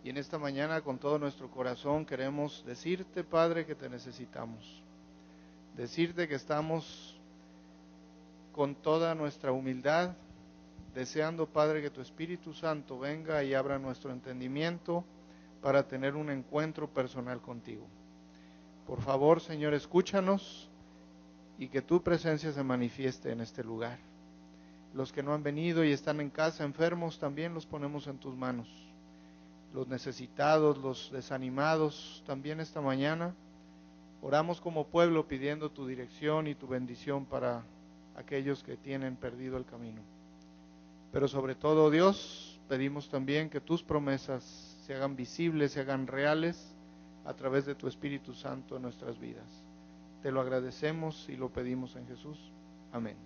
Y en esta mañana con todo nuestro corazón queremos decirte, Padre, que te necesitamos. Decirte que estamos con toda nuestra humildad, deseando, Padre, que tu Espíritu Santo venga y abra nuestro entendimiento para tener un encuentro personal contigo. Por favor, Señor, escúchanos y que tu presencia se manifieste en este lugar. Los que no han venido y están en casa enfermos, también los ponemos en tus manos. Los necesitados, los desanimados, también esta mañana oramos como pueblo pidiendo tu dirección y tu bendición para aquellos que tienen perdido el camino. Pero sobre todo, Dios, pedimos también que tus promesas se hagan visibles, se hagan reales a través de tu Espíritu Santo en nuestras vidas. Te lo agradecemos y lo pedimos en Jesús. Amén.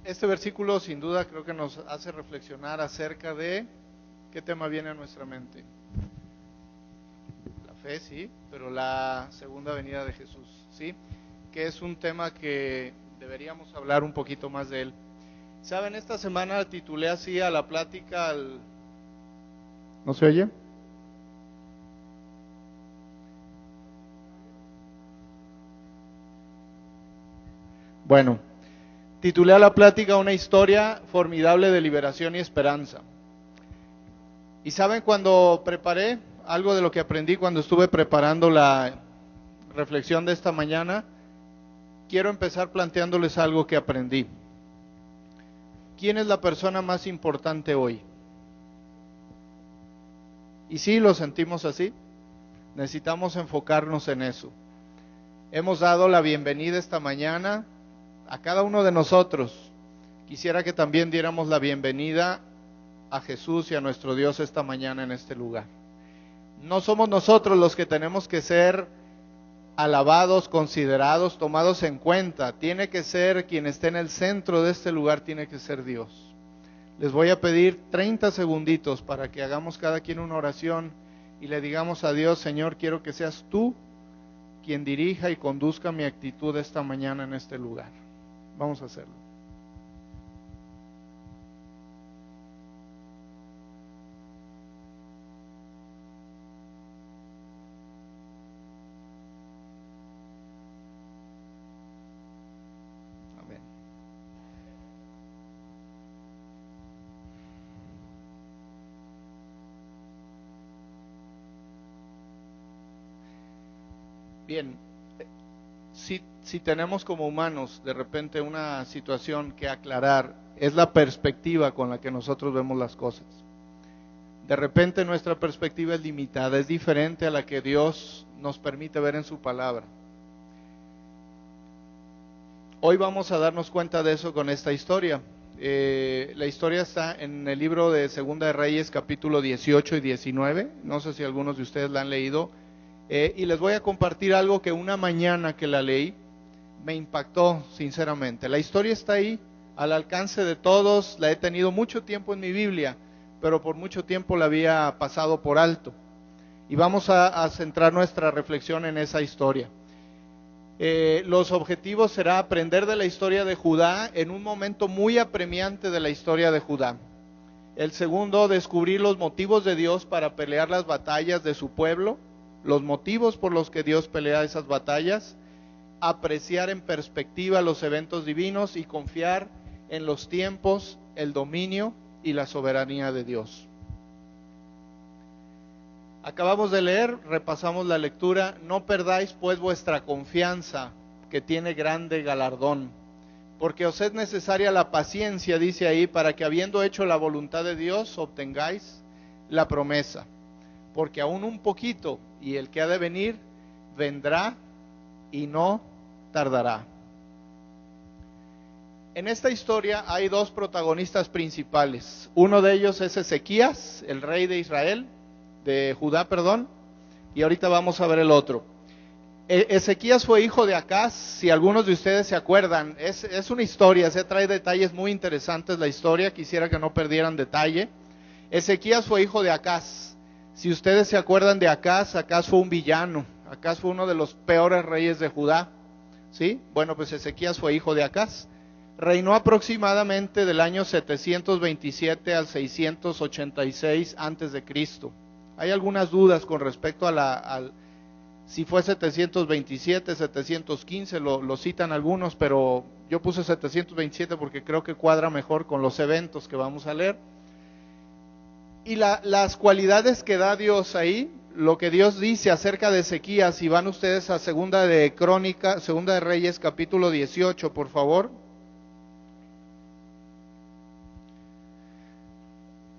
Este versículo sin duda creo que nos hace reflexionar acerca de qué tema viene a nuestra mente. La fe, sí, pero la segunda venida de Jesús, sí, que es un tema que deberíamos hablar un poquito más de él. Saben, esta semana titulé así a la plática ¿No se oye? Bueno, titulé a la plática una historia formidable de liberación y esperanza. Y saben, cuando preparé, algo de lo que aprendí cuando estuve preparando la reflexión de esta mañana, quiero empezar planteándoles algo que aprendí. ¿Quién es la persona más importante hoy? Y sí, lo sentimos así. Necesitamos enfocarnos en eso. Hemos dado la bienvenida esta mañana a cada uno de nosotros. Quisiera que también diéramos la bienvenida a Jesús y a nuestro Dios esta mañana en este lugar. No somos nosotros los que tenemos que ser alabados, considerados, tomados en cuenta. Tiene que ser quien esté en el centro de este lugar, tiene que ser Dios. Les voy a pedir 30 segunditos para que hagamos cada quien una oración y le digamos a Dios: Señor, quiero que seas tú quien dirija y conduzca mi actitud esta mañana en este lugar. Vamos a hacerlo. Amén. Bien, si tenemos como humanos de repente una situación que aclarar, es la perspectiva con la que nosotros vemos las cosas. De repente nuestra perspectiva es limitada, es diferente a la que Dios nos permite ver en su palabra. Hoy vamos a darnos cuenta de eso con esta historia. La historia está en el libro de Segunda de Reyes, capítulo 18 y 19. No sé si algunos de ustedes la han leído. Y les voy a compartir algo que una mañana que la leí me impactó sinceramente. La historia está ahí, al alcance de todos, la he tenido mucho tiempo en mi Biblia, pero por mucho tiempo la había pasado por alto. Y vamos a centrar nuestra reflexión en esa historia. Los objetivos será aprender de la historia de Judá en un momento muy apremiante de la historia de Judá. El segundo, descubrir los motivos de Dios para pelear las batallas de su pueblo, los motivos por los que Dios pelea esas batallas, apreciar en perspectiva los eventos divinos y confiar en los tiempos, el dominio y la soberanía de Dios. Acabamos de leer, repasamos la lectura: no perdáis pues vuestra confianza, que tiene grande galardón, porque os es necesaria la paciencia, dice ahí, para que habiendo hecho la voluntad de Dios, obtengáis la promesa. Porque aún un poquito, y el que ha de venir, vendrá y no tardará. En esta historia hay dos protagonistas principales. Uno de ellos es Ezequías, el rey de Israel, de Judá, perdón, y ahorita vamos a ver el otro. Ezequías fue hijo de Acaz, si algunos de ustedes se acuerdan. Es una historia, se trae detalles muy interesantes la historia, quisiera que no perdieran detalle. Ezequías fue hijo de Acaz. Si ustedes se acuerdan de Acaz, Acaz fue un villano, Acaz fue uno de los peores reyes de Judá, ¿sí? Bueno, pues Ezequías fue hijo de Acaz. Reinó aproximadamente del año 727 al 686 antes de Cristo. Hay algunas dudas con respecto a si fue 727, 715, lo citan algunos, pero yo puse 727 porque creo que cuadra mejor con los eventos que vamos a leer. Y las cualidades que da Dios ahí, lo que Dios dice acerca de Ezequías, si van ustedes a Segunda de Reyes, capítulo 18, por favor.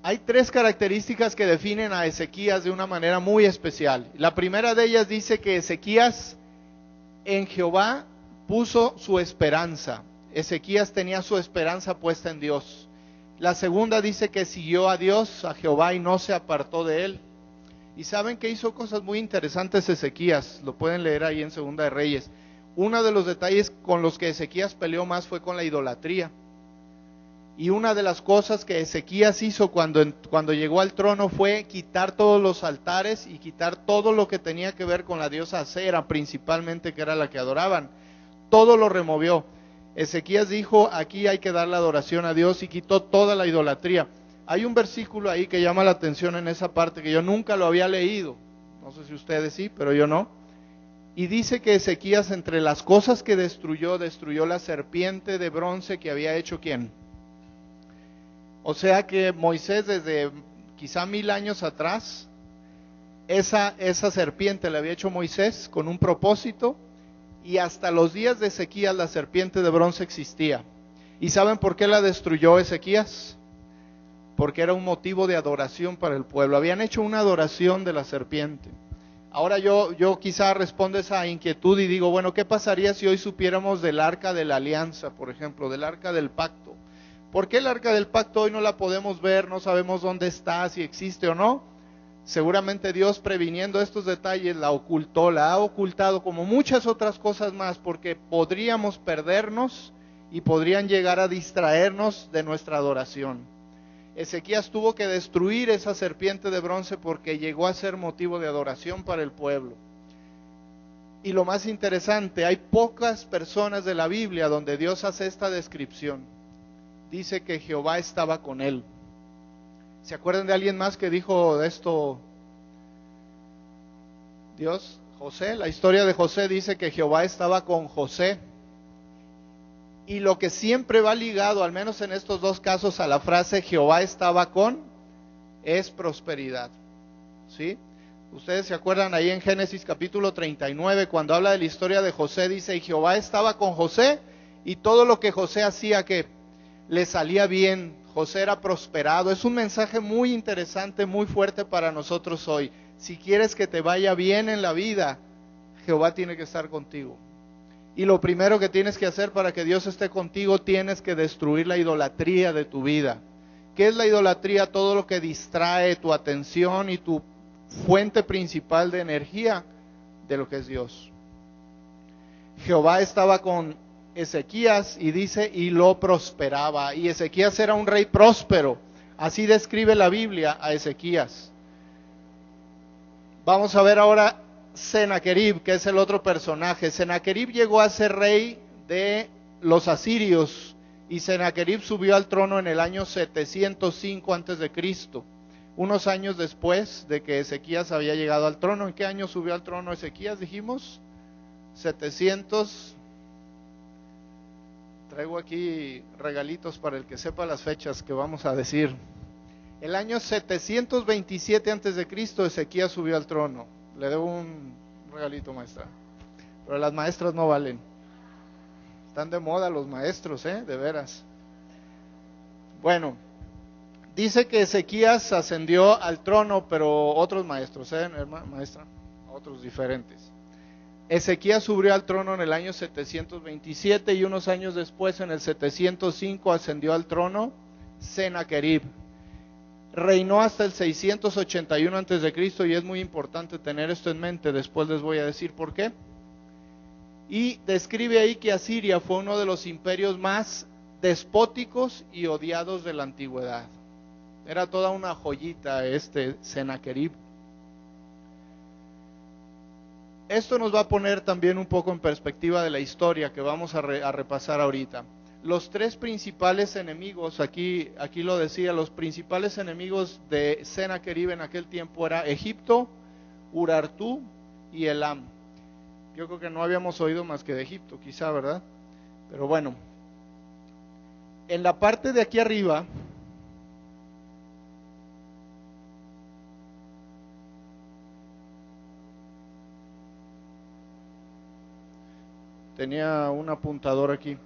Hay tres características que definen a Ezequías de una manera muy especial. La primera de ellas dice que Ezequías en Jehová puso su esperanza. Ezequías tenía su esperanza puesta en Dios. La segunda dice que siguió a Dios, a Jehová, y no se apartó de él. Y saben que hizo cosas muy interesantes Ezequías, lo pueden leer ahí en Segunda de Reyes. Uno de los detalles con los que Ezequías peleó más fue con la idolatría. Y una de las cosas que Ezequías hizo cuando llegó al trono fue quitar todos los altares y quitar todo lo que tenía que ver con la diosa Acera, principalmente, que era la que adoraban. Todo lo removió. Ezequías dijo, aquí hay que dar la adoración a Dios, y quitó toda la idolatría. Hay un versículo ahí que llama la atención en esa parte, que yo nunca lo había leído. No sé si ustedes sí, pero yo no. Y dice que Ezequías, entre las cosas que destruyó la serpiente de bronce que había hecho ¿quién? O sea que Moisés, desde quizá 1000 años atrás, esa serpiente la había hecho Moisés con un propósito, y hasta los días de Ezequías la serpiente de bronce existía. ¿Y saben por qué la destruyó Ezequías? Porque era un motivo de adoración para el pueblo. Habían hecho una adoración de la serpiente. Ahora yo quizá respondo esa inquietud y digo, bueno, ¿qué pasaría si hoy supiéramos del arca de la alianza, por ejemplo, del arca del pacto? ¿Por qué el arca del pacto hoy no la podemos ver? No sabemos dónde está, si existe o no. Seguramente Dios, previniendo estos detalles, la ha ocultado como muchas otras cosas más, porque podríamos perdernos y podrían llegar a distraernos de nuestra adoración. Ezequías tuvo que destruir esa serpiente de bronce porque llegó a ser motivo de adoración para el pueblo. Y lo más interesante, hay pocas personas de la Biblia donde Dios hace esta descripción. Dice que Jehová estaba con él. ¿Se acuerdan de alguien más que dijo esto? Dios, José, la historia de José dice que Jehová estaba con José. Y lo que siempre va ligado, al menos en estos dos casos, a la frase Jehová estaba con, es prosperidad. ¿Sí? Ustedes se acuerdan ahí en Génesis capítulo 39, cuando habla de la historia de José, dice, y Jehová estaba con José, y todo lo que José hacía, que le salía bien. José era prosperado. Es un mensaje muy interesante, muy fuerte para nosotros hoy. Si quieres que te vaya bien en la vida, Jehová tiene que estar contigo. Y lo primero que tienes que hacer para que Dios esté contigo, tienes que destruir la idolatría de tu vida. ¿Qué es la idolatría? Todo lo que distrae tu atención y tu fuente principal de energía de lo que es Dios. Jehová estaba con Ezequías y dice, y lo prosperaba. Y Ezequías era un rey próspero. Así describe la Biblia a Ezequías. Vamos a ver ahora Sennacherib, que es el otro personaje. Sennacherib llegó a ser rey de los asirios, y Sennacherib subió al trono en el año 705 antes de Cristo, unos años después de que Ezequías había llegado al trono. ¿En qué año subió al trono Ezequías? Dijimos 700. Traigo aquí regalitos para el que sepa las fechas que vamos a decir. El año 727 antes de Cristo, Ezequías subió al trono. Le debo un regalito, maestra. Pero las maestras no valen. Están de moda los maestros, de veras. Bueno, dice que Ezequías ascendió al trono, pero otros maestros, maestra, otros diferentes. Ezequías subió al trono en el año 727 y unos años después, en el 705, ascendió al trono Sennacherib. Reinó hasta el 681 antes de Cristo, y es muy importante tener esto en mente. Después les voy a decir por qué. Y describe ahí que Asiria fue uno de los imperios más despóticos y odiados de la antigüedad. Era toda una joyita Sennacherib. Esto nos va a poner también un poco en perspectiva de la historia que vamos a repasar ahorita. los tres principales enemigos, aquí lo decía, los principales enemigos de Sennacherib en aquel tiempo era Egipto, Urartu y Elam. Yo creo que no habíamos oído más que de Egipto, quizá, ¿verdad? Pero bueno, en la parte de aquí arriba tenía un apuntador aquí.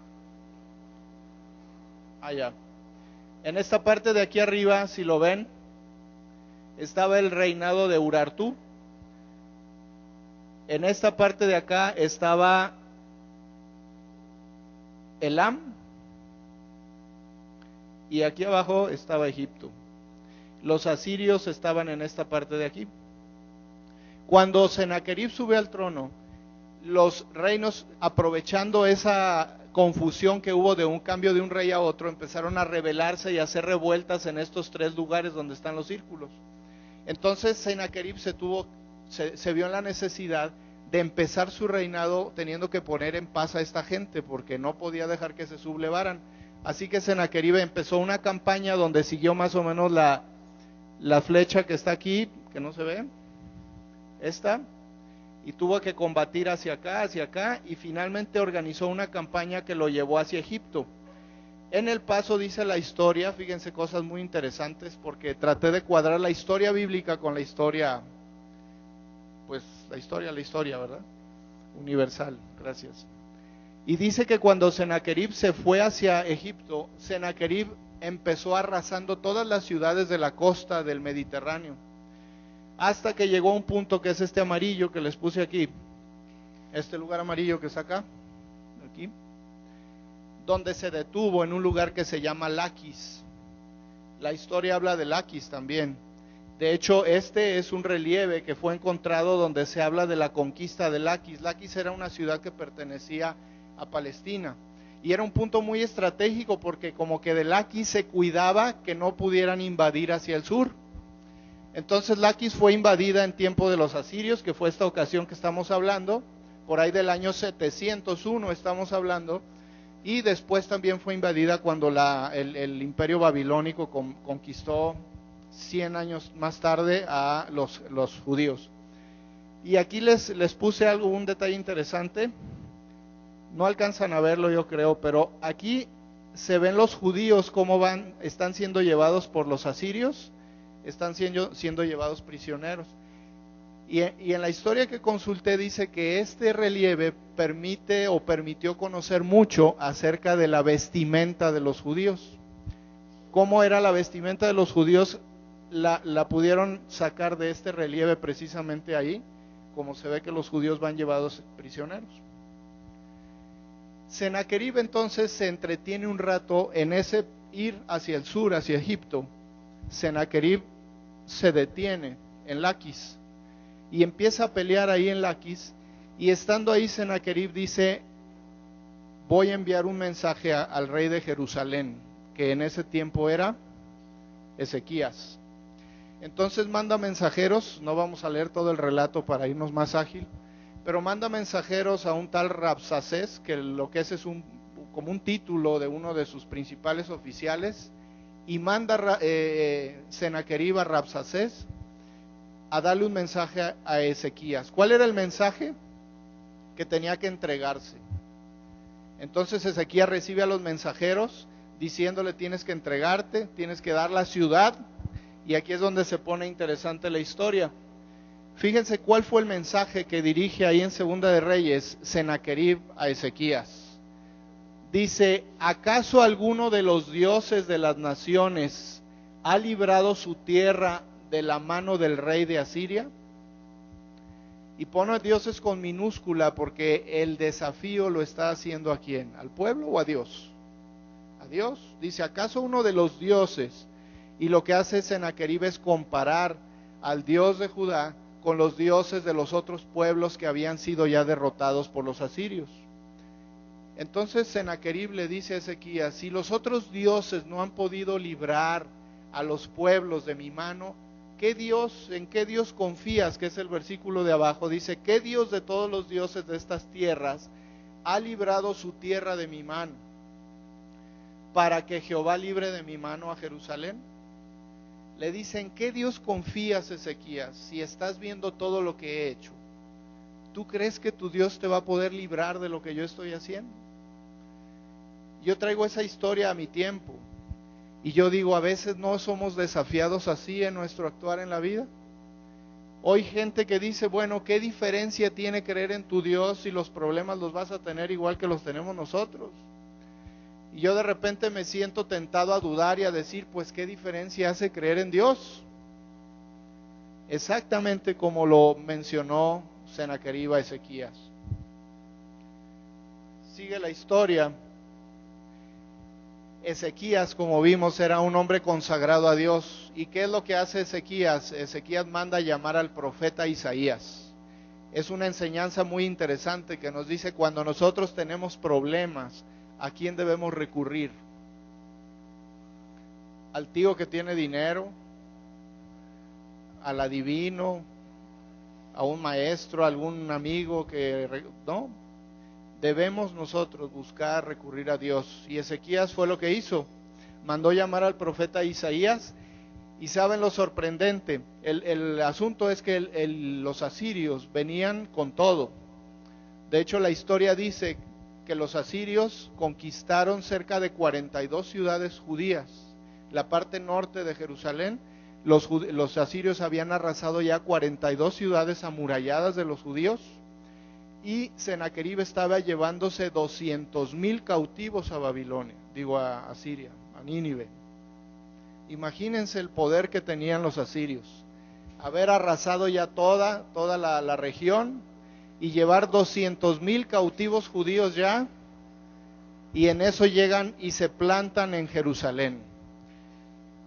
Allá. En esta parte de aquí arriba, si lo ven, estaba el reinado de Urartu. En esta parte de acá estaba Elam. Y aquí abajo estaba Egipto. Los asirios estaban en esta parte de aquí. Cuando Sennacherib sube al trono, los reinos, aprovechando esa confusión que hubo de un cambio de un rey a otro, empezaron a rebelarse y a hacer revueltas en estos tres lugares donde están los círculos. Entonces Sennacherib se vio en la necesidad de empezar su reinado teniendo que poner en paz a esta gente, porque no podía dejar que se sublevaran. Así que Sennacherib empezó una campaña donde siguió más o menos la flecha que está aquí, que no se ve, esta, y tuvo que combatir hacia acá, y finalmente organizó una campaña que lo llevó hacia Egipto. En el paso dice la historia, fíjense cosas muy interesantes, porque traté de cuadrar la historia bíblica con la historia, pues la historia, ¿verdad? Universal, gracias. Y dice que cuando Sennacherib se fue hacia Egipto, Sennacherib empezó arrasando todas las ciudades de la costa del Mediterráneo, hasta que llegó a un punto que es este amarillo que les puse aquí, este lugar amarillo que está acá, aquí, donde se detuvo en un lugar que se llama Laquis. La historia habla de Laquis también. De hecho, este es un relieve que fue encontrado donde se habla de la conquista de Laquis. Laquis era una ciudad que pertenecía a Palestina, y era un punto muy estratégico porque como que de Laquis se cuidaba que no pudieran invadir hacia el sur. Entonces Laquis fue invadida en tiempo de los asirios, que fue esta ocasión que estamos hablando, por ahí del año 701 estamos hablando, y después también fue invadida cuando el imperio babilónico conquistó 100 años más tarde a los judíos. Y aquí les puse un detalle interesante, no alcanzan a verlo yo creo, pero aquí se ven los judíos cómo están siendo llevados por los asirios, están siendo llevados prisioneros. Y en la historia que consulté dice que este relieve permitió conocer mucho acerca de la vestimenta de los judíos. ¿Cómo era la vestimenta de los judíos? La pudieron sacar de este relieve precisamente ahí, como se ve que los judíos van llevados prisioneros. Sennacherib entonces se entretiene un rato en ese ir hacia el sur, hacia Egipto. Sennacherib se detiene en Laquis y empieza a pelear ahí en Laquis, y estando ahí Sennacherib dice: voy a enviar un mensaje al rey de Jerusalén, que en ese tiempo era Ezequías. Entonces manda mensajeros, no vamos a leer todo el relato para irnos más ágil, pero manda mensajeros a un tal Rabsacés, que lo que es como un título de uno de sus principales oficiales, y manda Sennacherib a Rabsacés a darle un mensaje a Ezequías. ¿Cuál era el mensaje? Que tenía que entregarse. Entonces Ezequías recibe a los mensajeros diciéndole: tienes que entregarte, tienes que dar la ciudad. Y aquí es donde se pone interesante la historia. Fíjense cuál fue el mensaje que dirige ahí en Segunda de Reyes Sennacherib a Ezequías. Dice: ¿acaso alguno de los dioses de las naciones ha librado su tierra de la mano del rey de Asiria? Y pone dioses con minúscula porque el desafío lo está haciendo ¿a quién? ¿Al pueblo o a Dios? A Dios. Dice: ¿acaso uno de los dioses? Y lo que hace Sennacherib es comparar al Dios de Judá con los dioses de los otros pueblos que habían sido ya derrotados por los asirios. Entonces Sennacherib le dice a Ezequías: si los otros dioses no han podido librar a los pueblos de mi mano, ¿en qué Dios confías? Que es el versículo de abajo. Dice: ¿qué Dios de todos los dioses de estas tierras ha librado su tierra de mi mano? para que Jehová libre de mi mano a Jerusalén. Le dice: ¿en qué Dios confías, Ezequías, si estás viendo todo lo que he hecho? ¿Tú crees que tu Dios te va a poder librar de lo que yo estoy haciendo? Yo traigo esa historia a mi tiempo y yo digo, a veces no somos desafiados así en nuestro actuar en la vida. Hoy gente que dice, bueno, ¿qué diferencia tiene creer en tu Dios si los problemas los vas a tener igual que los tenemos nosotros? Y yo de repente me siento tentado a dudar y a decir, pues ¿qué diferencia hace creer en Dios? Exactamente como lo mencionó Sennacherib a Ezequías. Sigue la historia. Ezequías, como vimos, era un hombre consagrado a Dios. ¿Y qué es lo que hace Ezequías? Ezequías manda llamar al profeta Isaías. Es una enseñanza muy interesante que nos dice cuando nosotros tenemos problemas, ¿a quién debemos recurrir? ¿Al tío que tiene dinero? ¿Al adivino? ¿A un maestro? ¿A algún amigo que...? No, debemos nosotros buscar recurrir a Dios. Y Ezequías fue lo que hizo. Mandó llamar al profeta Isaías. Y saben lo sorprendente, el asunto es que los asirios venían con todo. De hecho, la historia dice que los asirios conquistaron cerca de 42 ciudades judías. La parte norte de Jerusalén, los asirios habían arrasado ya 42 ciudades amuralladas de los judíos. Y Sennacherib estaba llevándose 200,000 cautivos a Babilonia, a Siria, a Nínive. Imagínense el poder que tenían los asirios, haber arrasado ya toda la región y llevar 200,000 cautivos judíos ya, y en eso llegan y se plantan en Jerusalén.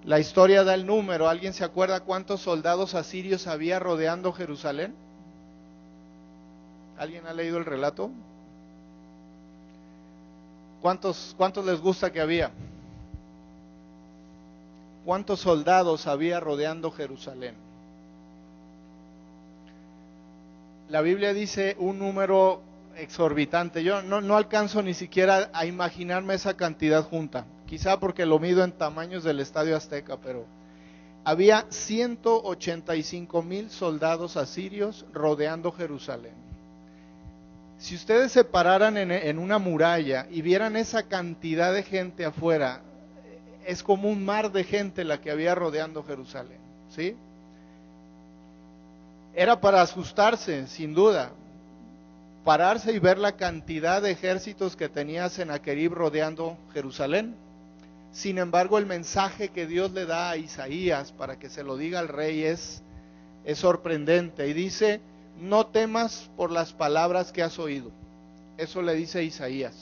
La historia da el número. ¿Alguien se acuerda cuántos soldados asirios había rodeando Jerusalén? ¿Alguien ha leído el relato? ¿Cuántos les gusta que había? ¿Cuántos soldados había rodeando Jerusalén? La Biblia dice un número exorbitante. Yo no alcanzo ni siquiera a imaginarme esa cantidad junta. Quizá porque lo mido en tamaños del Estadio Azteca, pero había 185,000 soldados asirios rodeando Jerusalén. Si ustedes se pararan en una muralla y vieran esa cantidad de gente afuera, es como un mar de gente la que había rodeando Jerusalén, ¿sí? Era para asustarse, sin duda, pararse y ver la cantidad de ejércitos que tenía Sennacherib rodeando Jerusalén. Sin embargo, el mensaje que Dios le da a Isaías para que se lo diga al rey es sorprendente, y dice: no temas por las palabras que has oído. Eso le dice Isaías,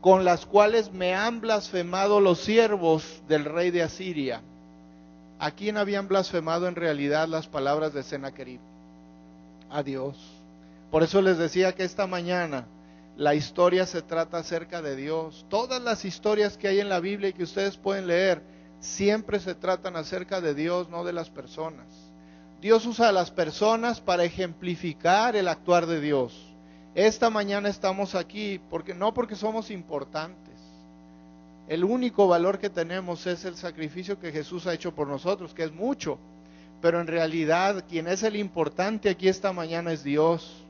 con las cuales me han blasfemado los siervos del rey de Asiria. ¿A quién habían blasfemado en realidad las palabras de Sennacherib? A Dios. Por eso les decía que esta mañana la historia se trata acerca de Dios. Todas las historias que hay en la Biblia y que ustedes pueden leer, siempre se tratan acerca de Dios, no de las personas. Dios usa a las personas para ejemplificar el actuar de Dios. Esta mañana estamos aquí no porque somos importantes. El único valor que tenemos es el sacrificio que Jesús ha hecho por nosotros, que es mucho. Pero en realidad quien es el importante aquí esta mañana es Dios.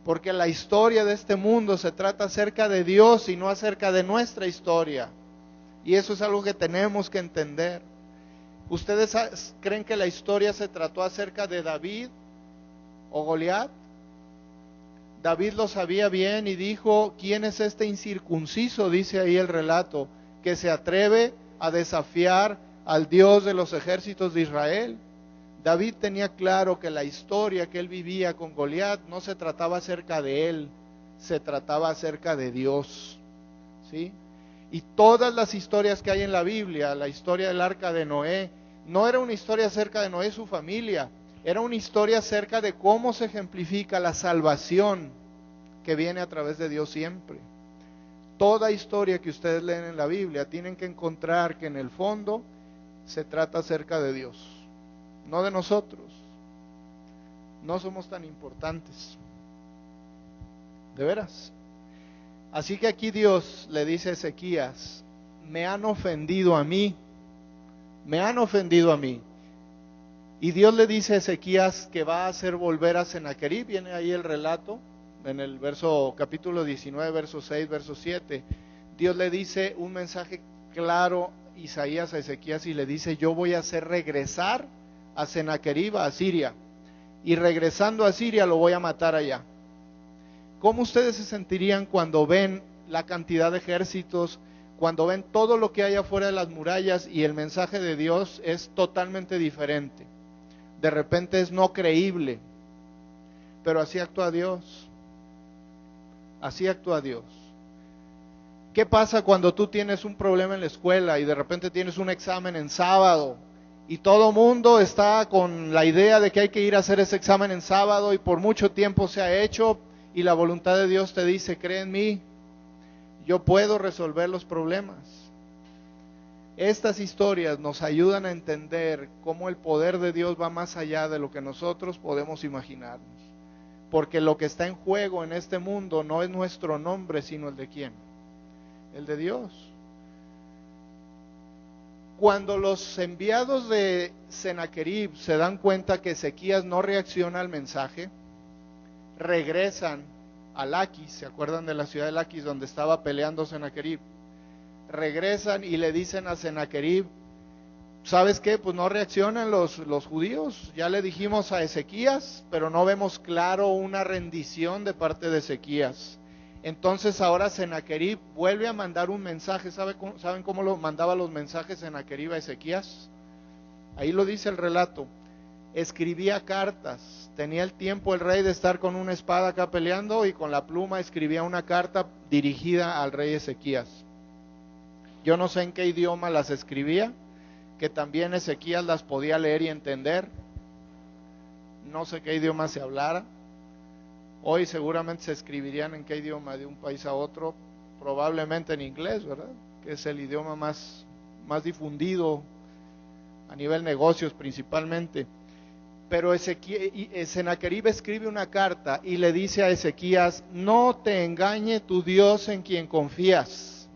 Porque la historia de este mundo se trata acerca de Dios y no acerca de nuestra historia. Y eso es algo que tenemos que entender. ¿Ustedes creen que la historia se trató acerca de David o Goliat? David lo sabía bien y dijo: ¿quién es este incircunciso? Dice ahí el relato, que se atreve a desafiar al Dios de los ejércitos de Israel. David tenía claro que la historia que él vivía con Goliat no se trataba acerca de él, se trataba acerca de Dios, ¿sí? Y todas las historias que hay en la Biblia, la historia del arca de Noé, no era una historia acerca de Noé y su familia, era una historia acerca de cómo se ejemplifica la salvación que viene a través de Dios siempre. Toda historia que ustedes leen en la Biblia tienen que encontrar que en el fondo se trata acerca de Dios, no de nosotros. No somos tan importantes, de veras. Así que aquí Dios le dice a Ezequías, me han ofendido a mí, me han ofendido a mí. Y Dios le dice a Ezequías que va a hacer volver a Sennacherib, viene ahí el relato, en el capítulo 19, verso 6, verso 7. Dios le dice un mensaje claro, Isaías a Ezequías, y le dice, yo voy a hacer regresar a Sennacherib, a Asiria, y regresando a Asiria lo voy a matar allá. ¿Cómo ustedes se sentirían cuando ven la cantidad de ejércitos, cuando ven todo lo que hay afuera de las murallas y el mensaje de Dios es totalmente diferente? De repente es no creíble, pero así actúa Dios. Así actúa Dios. ¿Qué pasa cuando tú tienes un problema en la escuela y de repente tienes un examen en sábado y todo mundo está con la idea de que hay que ir a hacer ese examen en sábado y por mucho tiempo se ha hecho y la voluntad de Dios te dice, cree en mí, yo puedo resolver los problemas? Estas historias nos ayudan a entender cómo el poder de Dios va más allá de lo que nosotros podemos imaginarnos. Porque lo que está en juego en este mundo no es nuestro nombre, sino el de ¿quién? El de Dios. Cuando los enviados de Sennacherib se dan cuenta que Ezequías no reacciona al mensaje, regresan a Laquis, ¿se acuerdan de la ciudad de Laquis donde estaba peleando Sennacherib? Regresan y le dicen a Sennacherib, ¿sabes qué? Pues no reaccionan los judíos, ya le dijimos a Ezequías, pero no vemos claro una rendición de parte de Ezequías. Entonces ahora Sennacherib vuelve a mandar un mensaje. ¿Saben cómo lo mandaba los mensajes Sennacherib a Ezequías? Ahí lo dice el relato. Escribía cartas, tenía el tiempo el rey de estar con una espada acá peleando y con la pluma escribía una carta dirigida al rey Ezequías. Yo no sé en qué idioma las escribía, que también Ezequías las podía leer y entender. No sé qué idioma se hablara. Hoy seguramente se escribirían en qué idioma de un país a otro, probablemente en inglés, ¿verdad? Que es el idioma más difundido a nivel negocios principalmente. Pero Sennacherib escribe una carta y le dice a Ezequías, no te engañe tu Dios en quien confías,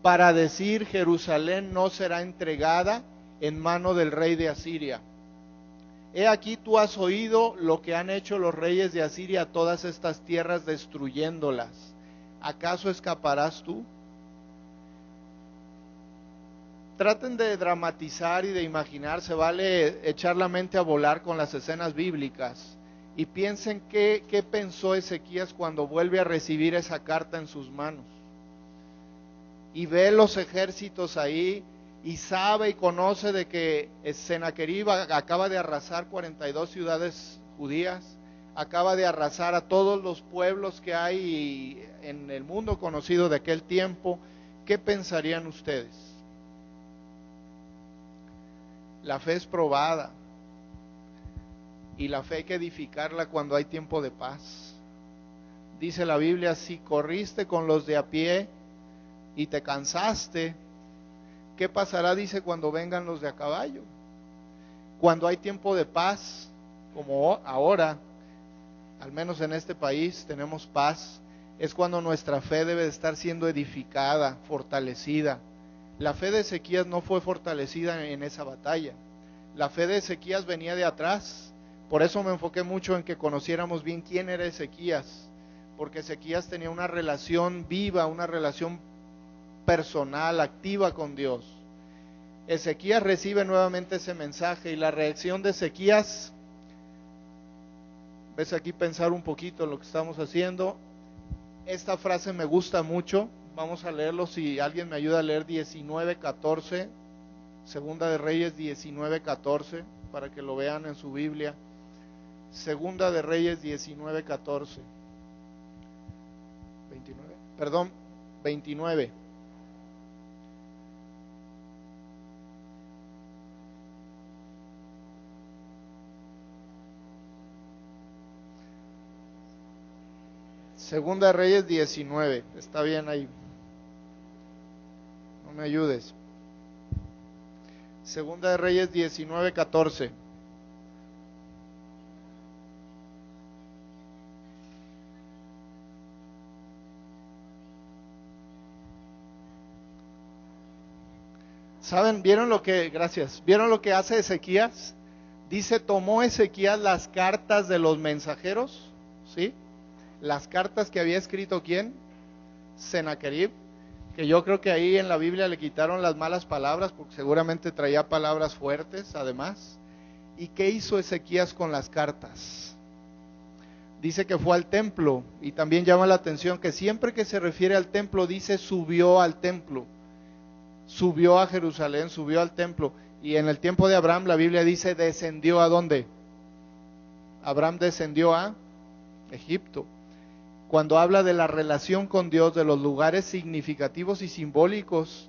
para decir Jerusalén no será entregada en mano del rey de Asiria. He aquí tú has oído lo que han hecho los reyes de Asiria a todas estas tierras destruyéndolas. ¿Acaso escaparás tú? Traten de dramatizar y de imaginar, se vale echar la mente a volar con las escenas bíblicas y piensen qué pensó Ezequías cuando vuelve a recibir esa carta en sus manos y ve los ejércitos ahí y sabe y conoce de que Sennacherib acaba de arrasar 42 ciudades judías, acaba de arrasar a todos los pueblos que hay en el mundo conocido de aquel tiempo. ¿Qué pensarían ustedes? La fe es probada y la fe hay que edificarla cuando hay tiempo de paz. Dice la Biblia, si corriste con los de a pie y te cansaste, ¿qué pasará? Dice, cuando vengan los de a caballo. Cuando hay tiempo de paz, como ahora, al menos en este país tenemos paz, es cuando nuestra fe debe de estar siendo edificada, fortalecida. La fe de Ezequías no fue fortalecida en esa batalla. La fe de Ezequías venía de atrás. Por eso me enfoqué mucho en que conociéramos bien quién era Ezequías, porque Ezequías tenía una relación viva, una relación personal, activa con Dios. Ezequías recibe nuevamente ese mensaje y la reacción de Ezequías, ves aquí pensar un poquito en lo que estamos haciendo. Esta frase me gusta mucho, vamos a leerlo, si alguien me ayuda a leer 19:14, Segunda de Reyes 19:14, para que lo vean en su Biblia. Segunda de Reyes 19:14, 29. Segunda de Reyes 19, está bien ahí, no me ayudes. Segunda de Reyes 19:14. ¿Saben? Gracias, ¿vieron lo que hace Ezequías? Dice, tomó Ezequías las cartas de los mensajeros, ¿sí? Las cartas que había escrito ¿quién? Sennacherib, que yo creo que ahí en la Biblia le quitaron las malas palabras, porque seguramente traía palabras fuertes además. ¿Y qué hizo Ezequías con las cartas? Dice que fue al templo, y también llama la atención que siempre que se refiere al templo dice subió al templo, subió a Jerusalén, subió al templo. Y en el tiempo de Abraham la Biblia dice descendió ¿a dónde? Abraham descendió a Egipto. Cuando habla de la relación con Dios, de los lugares significativos y simbólicos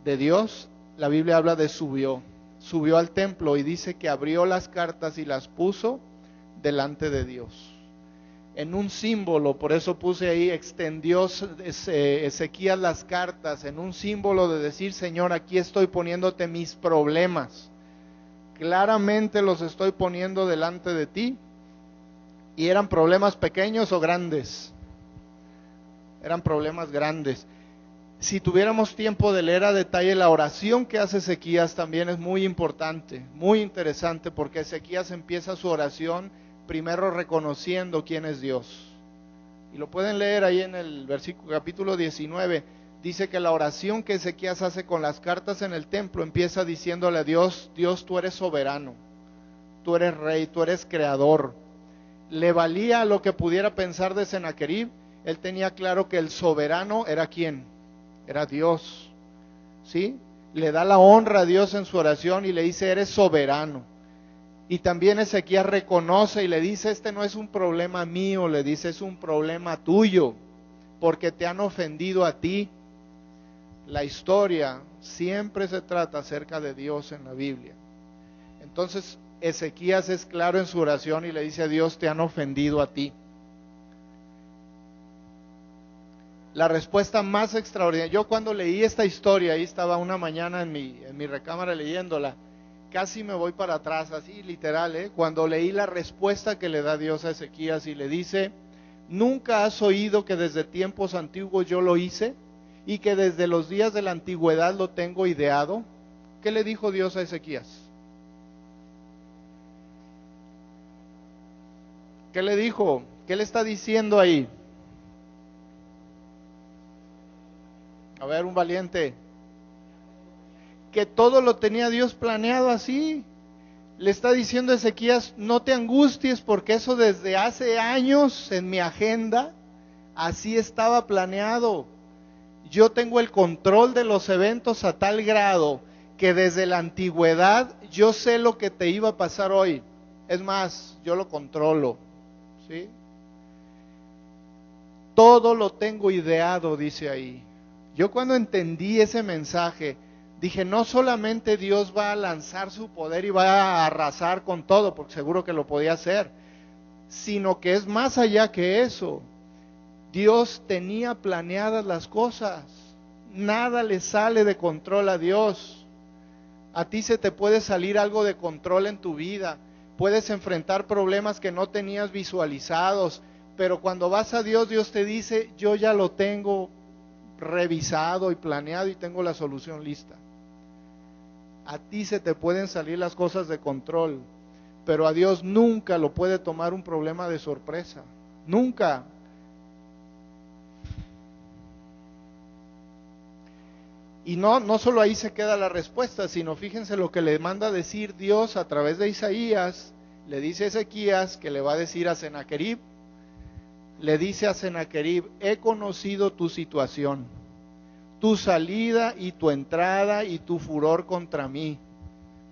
de Dios, la Biblia habla de subió al templo, y dice que abrió las cartas y las puso delante de Dios, en un símbolo. Por eso puse ahí, extendió Ezequías las cartas, en un símbolo de decir, Señor, aquí estoy poniéndote mis problemas, claramente los estoy poniendo delante de ti. ¿Y eran problemas pequeños o grandes? Eran problemas grandes. Si tuviéramos tiempo de leer a detalle la oración que hace Ezequías, también es muy importante, muy interesante, porque Ezequías empieza su oración primero reconociendo quién es Dios. Y lo pueden leer ahí en el capítulo 19, dice que la oración que Ezequías hace con las cartas en el templo empieza diciéndole a Dios, Dios, tú eres soberano, tú eres rey, tú eres creador. Le valía lo que pudiera pensar de Sennacherib, él tenía claro que el soberano era ¿quién? Era Dios, ¿sí? Le da la honra a Dios en su oración y le dice, eres soberano. Y también Ezequías reconoce y le dice, este no es un problema mío, le dice, es un problema tuyo, porque te han ofendido a ti. La historia siempre se trata acerca de Dios en la Biblia. Entonces Ezequías es claro en su oración y le dice a Dios, te han ofendido a ti. La respuesta más extraordinaria, yo cuando leí esta historia, ahí estaba una mañana en mi recámara leyéndola, casi me voy para atrás, así literal, cuando leí la respuesta que le da Dios a Ezequías y le dice, ¿nunca has oído que desde tiempos antiguos yo lo hice y que desde los días de la antigüedad lo tengo ideado? ¿Qué le dijo Dios a Ezequías? ¿Qué le dijo? ¿Qué le está diciendo ahí? A ver, un valiente. Que todo lo tenía Dios planeado así. Le está diciendo a Ezequías, no te angusties porque eso desde hace años en mi agenda, así estaba planeado. Yo tengo el control de los eventos a tal grado que desde la antigüedad yo sé lo que te iba a pasar hoy. Es más, yo lo controlo, ¿sí? Todo lo tengo ideado, dice ahí. Yo cuando entendí ese mensaje, dije, no solamente Dios va a lanzar su poder y va a arrasar con todo, porque seguro que lo podía hacer, sino que es más allá que eso. Dios tenía planeadas las cosas. Nada le sale de control a Dios. A ti se te puede salir algo de control en tu vida. Puedes enfrentar problemas que no tenías visualizados, pero cuando vas a Dios, Dios te dice, yo ya lo tengo revisado y planeado y tengo la solución lista. A ti se te pueden salir las cosas de control, pero a Dios nunca lo puede tomar un problema de sorpresa, nunca. Y no solo ahí se queda la respuesta, sino fíjense lo que le manda decir Dios a través de Isaías. Le dice a Ezequías que le va a decir a Sennacherib, le dice a Sennacherib, he conocido tu situación, tu salida y tu entrada y tu furor contra mí.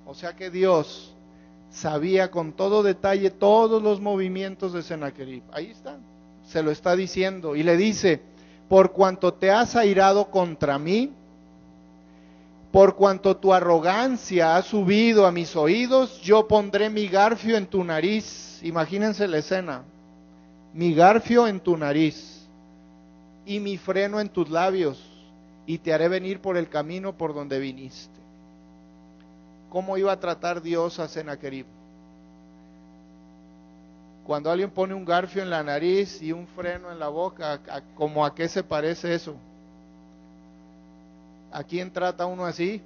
O sea que Dios sabía con todo detalle todos los movimientos de Sennacherib. Ahí está, se lo está diciendo. Y le dice, por cuanto te has airado contra mí, por cuanto tu arrogancia ha subido a mis oídos, yo pondré mi garfio en tu nariz. Imagínense la escena. Mi garfio en tu nariz y mi freno en tus labios, y te haré venir por el camino por donde viniste. ¿Cómo iba a tratar Dios a Sennacherib? Cuando alguien pone un garfio en la nariz y un freno en la boca, ¿cómo a qué se parece eso? ¿A quién trata uno así?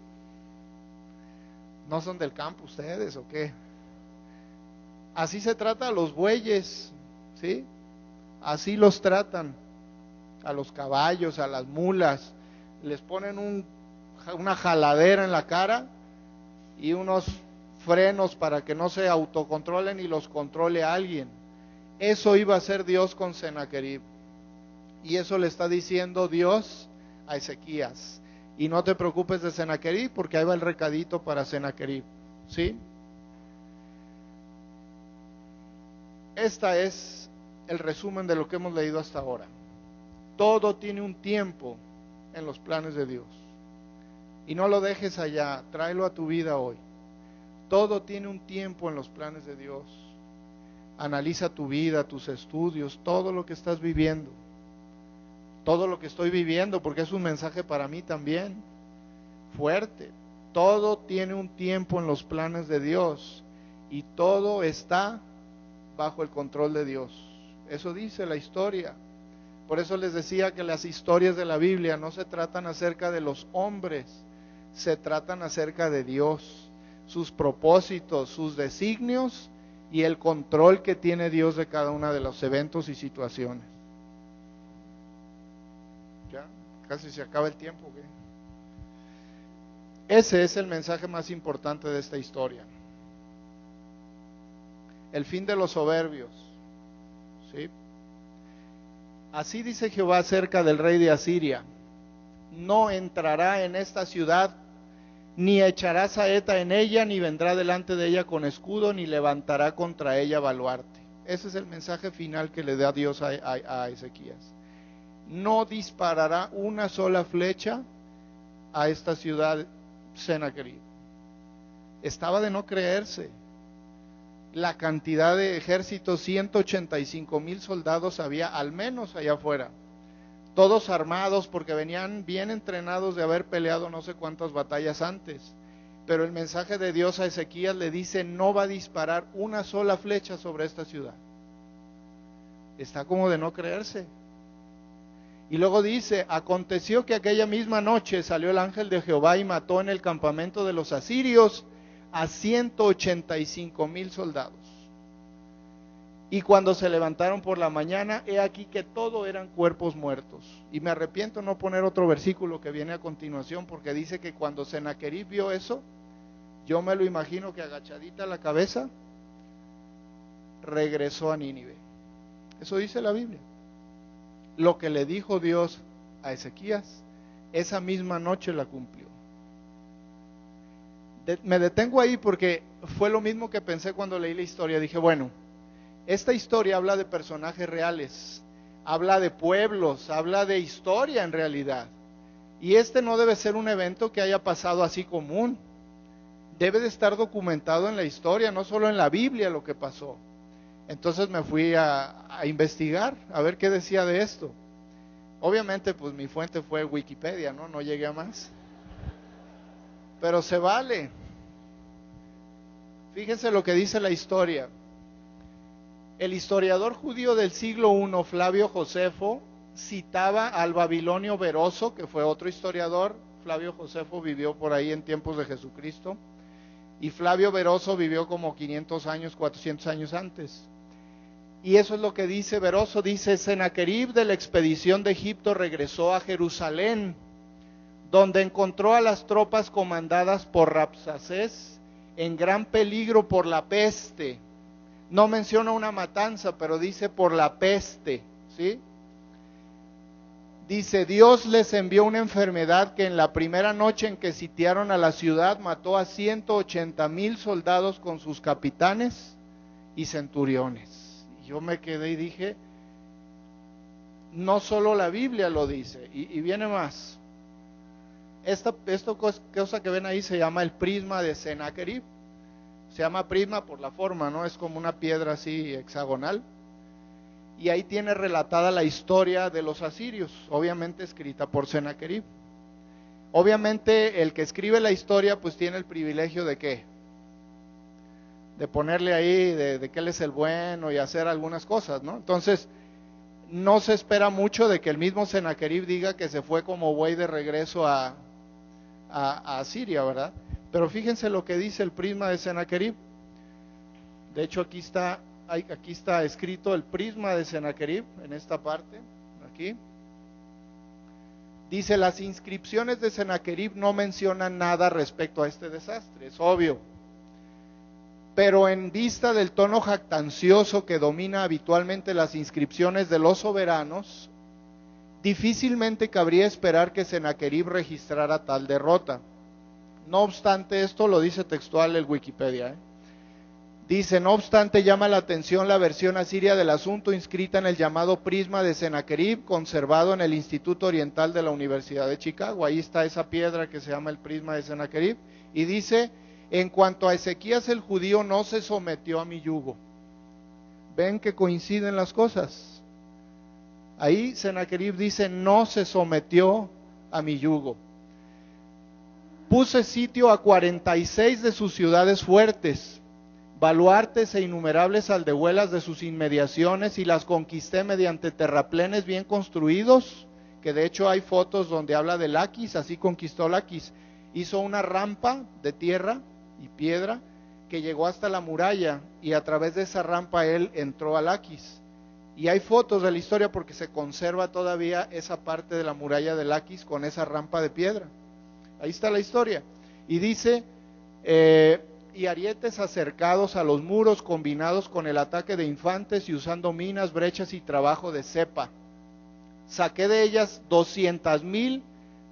¿No son del campo ustedes o qué? Así se trata a los bueyes, ¿sí? Así los tratan, a los caballos, a las mulas. Les ponen una jaladera en la cara y unos frenos para que no se autocontrolen y los controle alguien. Eso iba a hacer Dios con Sennacherib. Y eso le está diciendo Dios a Ezequías. Y no te preocupes de Sennacherib, porque ahí va el recadito para Sennacherib, ¿sí? Este es el resumen de lo que hemos leído hasta ahora. Todo tiene un tiempo en los planes de Dios. Y no lo dejes allá, tráelo a tu vida hoy. Todo tiene un tiempo en los planes de Dios. Analiza tu vida, tus estudios, todo lo que estás viviendo. Todo lo que estoy viviendo, porque es un mensaje para mí también, fuerte. Todo tiene un tiempo en los planes de Dios y todo está bajo el control de Dios. Eso dice la historia. Por eso les decía que las historias de la Biblia no se tratan acerca de los hombres, se tratan acerca de Dios, sus propósitos, sus designios y el control que tiene Dios de cada uno de los eventos y situaciones. Ya, casi se acaba el tiempo, ¿qué? Ese es el mensaje más importante de esta historia. El fin de los soberbios, ¿sí? Así dice Jehová acerca del rey de Asiria: no entrará en esta ciudad, ni echará saeta en ella, ni vendrá delante de ella con escudo, ni levantará contra ella baluarte. Ese es el mensaje final que le da Dios a Ezequías. No disparará una sola flecha a esta ciudad Sennacherib. Estaba de no creerse. La cantidad de ejércitos, 185,000 soldados había al menos allá afuera, todos armados porque venían bien entrenados de haber peleado no sé cuántas batallas antes. Pero el mensaje de Dios a Ezequías le dice: no va a disparar una sola flecha sobre esta ciudad. Está como de no creerse. Y luego dice: aconteció que aquella misma noche salió el ángel de Jehová y mató en el campamento de los asirios a 185,000 soldados. Y cuando se levantaron por la mañana, he aquí que todo eran cuerpos muertos. Y me arrepiento no poner otro versículo que viene a continuación, porque dice que cuando Sennacherib vio eso, yo me lo imagino que agachadita la cabeza, regresó a Nínive. Eso dice la Biblia. Lo que le dijo Dios a Ezequías, esa misma noche la cumplió. Me detengo ahí porque fue lo mismo que pensé cuando leí la historia. Dije, bueno, esta historia habla de personajes reales, habla de pueblos, habla de historia en realidad. Y este no debe ser un evento que haya pasado así común. Debe de estar documentado en la historia, no solo en la Biblia lo que pasó. Entonces me fui a investigar, a ver qué decía de esto. Obviamente pues mi fuente fue Wikipedia, no llegué a más. Pero se vale. Fíjense lo que dice la historia. El historiador judío del siglo I, Flavio Josefo, citaba al babilonio Beroso, que fue otro historiador. Flavio Josefo vivió por ahí en tiempos de Jesucristo, y Flavio Beroso vivió como 500 años, 400 años antes. Y eso es lo que dice Beroso. Dice: Sennacherib de la expedición de Egipto regresó a Jerusalén, donde encontró a las tropas comandadas por Rabsacés en gran peligro por la peste. No menciona una matanza, pero dice por la peste, ¿sí? Dice: Dios les envió una enfermedad que en la primera noche en que sitiaron a la ciudad mató a 180,000 soldados con sus capitanes y centuriones. Y yo me quedé y dije, no solo la Biblia lo dice, y viene más. Esta cosa que ven ahí se llama el prisma de Sennacherib. Se llama prisma por la forma, ¿no? Es como una piedra así hexagonal. Y ahí tiene relatada la historia de los asirios, obviamente escrita por Sennacherib. Obviamente el que escribe la historia pues tiene el privilegio de ¿qué? De ponerle ahí de que él es el bueno y hacer algunas cosas, ¿no? Entonces no se espera mucho de que el mismo Sennacherib diga que se fue como buey de regreso a a Asiria, ¿verdad? Pero fíjense lo que dice el prisma de Sennacherib. De hecho, aquí está escrito el prisma de Sennacherib, en esta parte, aquí. Dice, las inscripciones de Sennacherib no mencionan nada respecto a este desastre, es obvio. Pero en vista del tono jactancioso que domina habitualmente las inscripciones de los soberanos, difícilmente cabría esperar que Sennacherib registrara tal derrota. No obstante, esto lo dice textual el Wikipedia, Dice, no obstante, llama la atención la versión asiria del asunto inscrita en el llamado prisma de Sennacherib, conservado en el Instituto Oriental de la Universidad de Chicago. Ahí está esa piedra que se llama el prisma de Sennacherib. Y dice, en cuanto a Ezequías el judío no se sometió a mi yugo. ¿Ven que coinciden las cosas? Ahí Sennacherib dice, no se sometió a mi yugo. Puse sitio a 46 de sus ciudades fuertes, baluartes e innumerables aldehuelas de sus inmediaciones, y las conquisté mediante terraplenes bien construidos, que de hecho hay fotos donde habla de Laquis. Así conquistó Laquis. Hizo una rampa de tierra y piedra que llegó hasta la muralla, y a través de esa rampa él entró a Laquis. Y hay fotos de la historia porque se conserva todavía esa parte de la muralla de Laquis con esa rampa de piedra. Ahí está la historia. Y dice, y arietes acercados a los muros, combinados con el ataque de infantes y usando minas, brechas y trabajo de cepa. Saqué de ellas 200,000,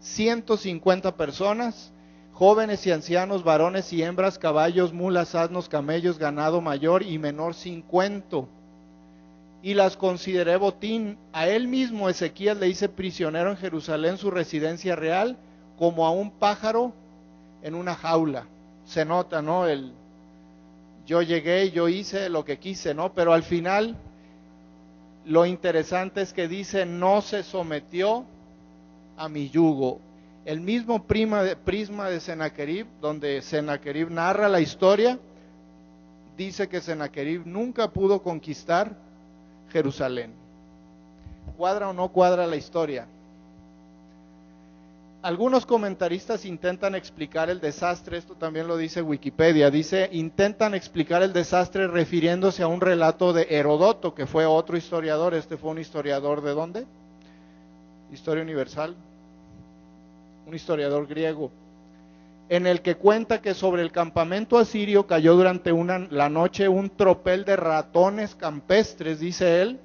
150 personas, jóvenes y ancianos, varones y hembras, caballos, mulas, asnos, camellos, ganado mayor y menor sin cuento. Y las consideré botín. A él mismo Ezequías le hice prisionero en Jerusalén, su residencia real, como a un pájaro en una jaula. Se nota, ¿no? Yo llegué, yo hice lo que quise, ¿no? Pero al final, lo interesante es que dice, no se sometió a mi yugo. El mismo prisma de Sennacherib, donde Sennacherib narra la historia, dice que Sennacherib nunca pudo conquistar Jerusalén. ¿Cuadra o no cuadra la historia? Algunos comentaristas intentan explicar el desastre, esto también lo dice Wikipedia, dice, intentan explicar el desastre refiriéndose a un relato de Heródoto, que fue otro historiador. Este fue un historiador ¿de dónde? Historia Universal, un historiador griego, en el que cuenta que sobre el campamento asirio cayó durante la noche un tropel de ratones campestres, dice él,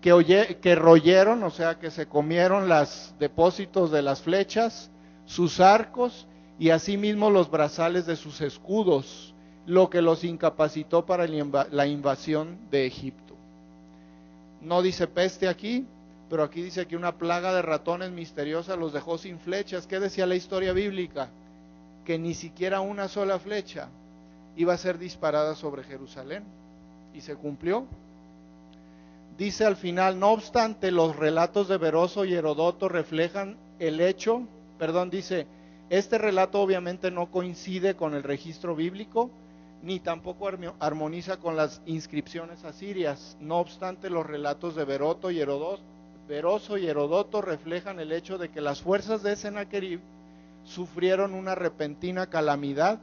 que royeron, o sea, que se comieron los depósitos de las flechas, sus arcos y asimismo los brazales de sus escudos, lo que los incapacitó para la invasión de Egipto. No dice peste aquí, pero aquí dice que una plaga de ratones misteriosa los dejó sin flechas. ¿Qué decía la historia bíblica? Que ni siquiera una sola flecha iba a ser disparada sobre Jerusalén, y se cumplió. Dice al final, no obstante, los relatos de Beroso y Heródoto reflejan el hecho, dice, este relato obviamente no coincide con el registro bíblico, ni tampoco armoniza con las inscripciones asirias. No obstante, los relatos de Beroso y Heródoto reflejan el hecho de que las fuerzas de Sennacherib sufrieron una repentina calamidad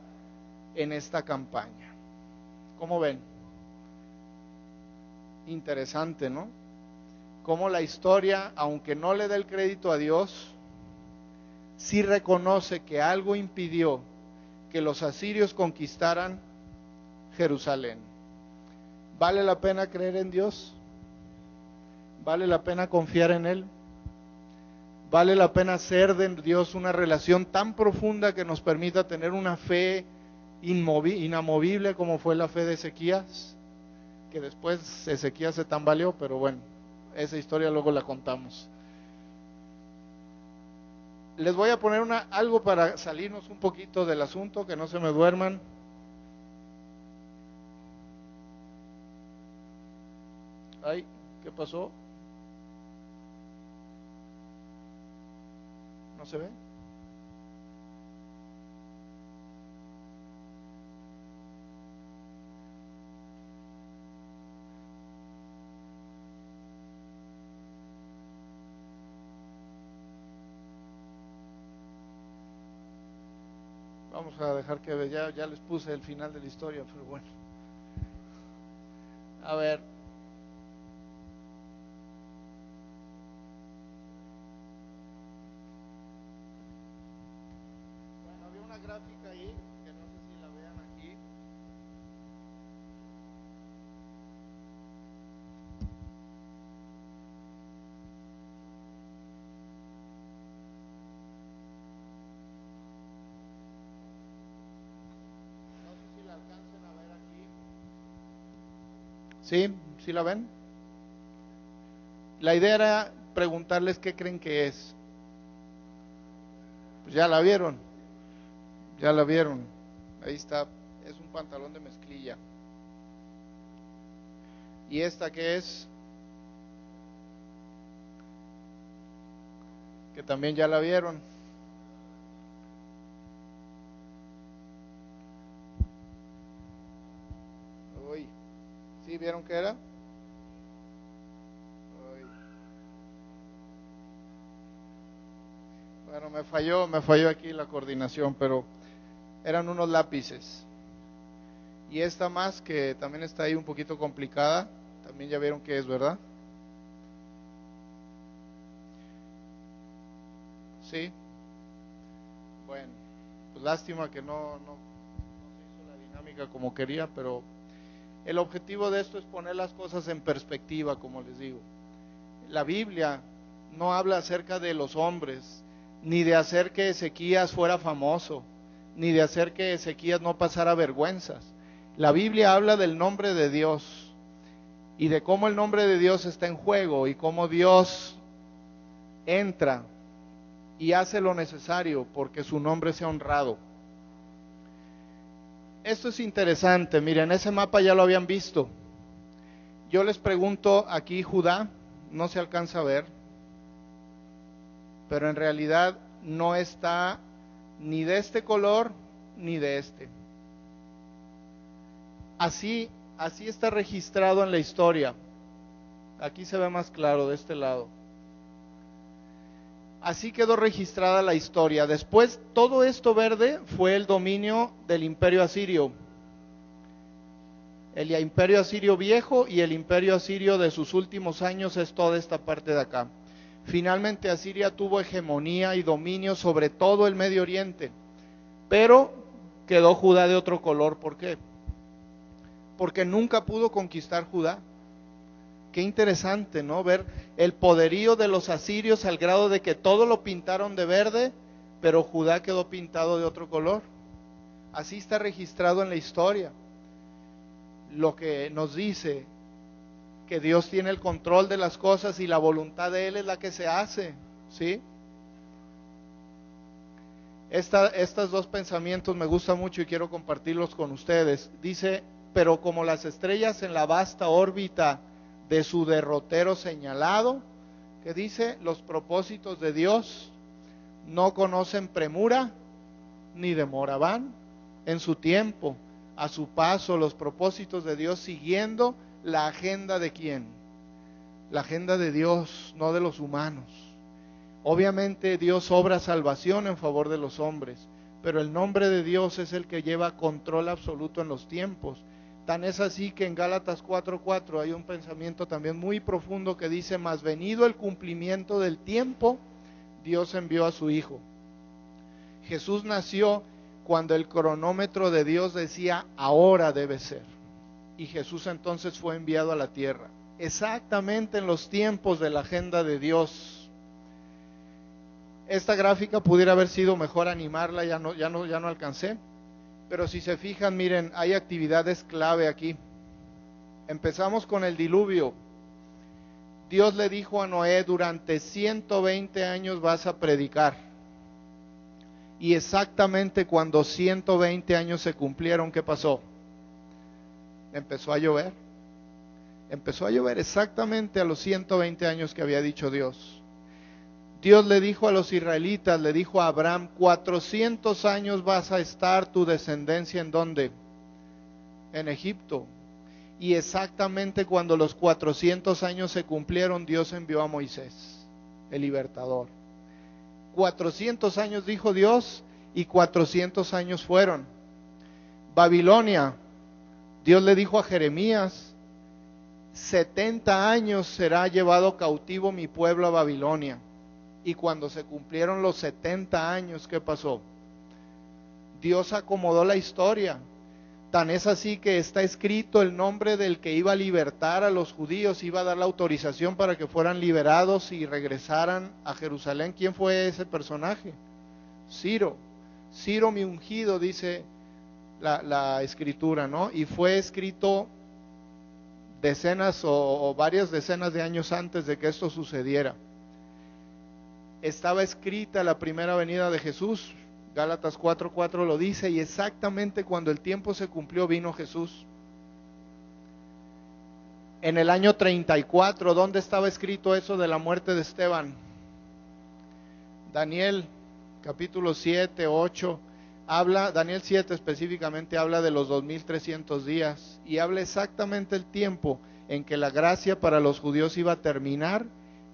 en esta campaña. ¿Cómo ven? Interesante, ¿no? Cómo la historia, aunque no le da el crédito a Dios, sí reconoce que algo impidió que los asirios conquistaran Jerusalén. ¿Vale la pena creer en Dios? ¿Vale la pena confiar en Él? ¿Vale la pena hacer de Dios una relación tan profunda que nos permita tener una fe inamovible como fue la fe de Ezequías? Que después Ezequías se tambaleó, pero bueno, esa historia luego la contamos. Les voy a poner algo para salirnos un poquito del asunto, que no se me duerman. Ay, ¿qué pasó? ¿No se ve? Vamos a dejar que ya les puse el final de la historia, pero bueno. A ver. Bueno, había una gráfica ahí, que no sé si la vean aquí. No sé si la alcancen a ver aquí. ¿Sí? ¿Sí la ven? La idea era preguntarles qué creen que es. Pues ya la vieron. Ya la vieron. Ahí está. Es un pantalón de mezclilla. ¿Y esta qué es? Que también ya la vieron. Uy. ¿Sí vieron qué era? Uy. Bueno, me falló aquí la coordinación, pero eran unos lápices. Y esta más, que también está ahí un poquito complicada, también ya vieron qué es, ¿verdad? Sí. Bueno, pues lástima que no se hizo la dinámica como quería, pero el objetivo de esto es poner las cosas en perspectiva, como les digo. La Biblia no habla acerca de los hombres, ni de hacer que Ezequías fuera famoso, ni de hacer que Ezequías no pasara vergüenzas. La Biblia habla del nombre de Dios y de cómo el nombre de Dios está en juego y cómo Dios entra y hace lo necesario porque su nombre sea honrado. Esto es interesante, miren, ese mapa ya lo habían visto. Yo les pregunto aquí, Judá, no se alcanza a ver, pero en realidad no está ni de este color ni de este. Así está registrado en la historia. Aquí se ve más claro de este lado. Así quedó registrada la historia. Después, todo esto verde fue el dominio del imperio asirio. El imperio asirio viejo y el imperio asirio de sus últimos años es toda esta parte de acá. Finalmente Asiria tuvo hegemonía y dominio sobre todo el Medio Oriente, pero quedó Judá de otro color. ¿Por qué? Porque nunca pudo conquistar Judá. Qué interesante, ¿no? Ver el poderío de los asirios al grado de que todo lo pintaron de verde, pero Judá quedó pintado de otro color. Así está registrado en la historia. Lo que nos dice que Dios tiene el control de las cosas y la voluntad de Él es la que se hace, ¿sí? Estos dos pensamientos me gustan mucho y quiero compartirlos con ustedes. Dice, pero como las estrellas en la vasta órbita de su derrotero señalado, que dice, los propósitos de Dios no conocen premura ni demora, van en su tiempo, a su paso, los propósitos de Dios siguiendo la agenda de quién, la agenda de Dios, no de los humanos. Obviamente Dios obra salvación en favor de los hombres, pero el nombre de Dios es el que lleva control absoluto en los tiempos. Tan es así que en Gálatas 4:4 hay un pensamiento también muy profundo que dice, mas venido el cumplimiento del tiempo, Dios envió a su Hijo. Jesús nació cuando el cronómetro de Dios decía, ahora debe ser. Y Jesús entonces fue enviado a la tierra, exactamente en los tiempos de la agenda de Dios. Esta gráfica pudiera haber sido mejor animarla, ya no alcancé. Pero si se fijan, miren, hay actividades clave aquí. Empezamos con el diluvio. Dios le dijo a Noé, durante 120 años vas a predicar. Y exactamente cuando 120 años se cumplieron, ¿qué pasó? Empezó a llover. Empezó a llover exactamente a los 120 años que había dicho Dios. Dios le dijo a los israelitas, le dijo a Abraham, 400 años vas a estar tu descendencia, ¿en dónde? En Egipto. Y exactamente cuando los 400 años se cumplieron, Dios envió a Moisés, el libertador. 400 años dijo Dios, y 400 años fueron. Babilonia, Dios le dijo a Jeremías, 70 años será llevado cautivo mi pueblo a Babilonia. Y cuando se cumplieron los 70 años, ¿qué pasó? Dios acomodó la historia. Tan es así que está escrito el nombre del que iba a libertar a los judíos, iba a dar la autorización para que fueran liberados y regresaran a Jerusalén. ¿Quién fue ese personaje? Ciro. Ciro mi ungido, dice la escritura, ¿no? Y fue escrito decenas o varias decenas de años antes de que esto sucediera. Estaba escrita la primera venida de Jesús. Gálatas 4:4 lo dice, y exactamente cuando el tiempo se cumplió vino Jesús. En el año 34, ¿dónde estaba escrito eso de la muerte de Esteban? Daniel capítulo 7, 8, Daniel 7 específicamente habla de los 2300 días y habla exactamente el tiempo en que la gracia para los judíos iba a terminar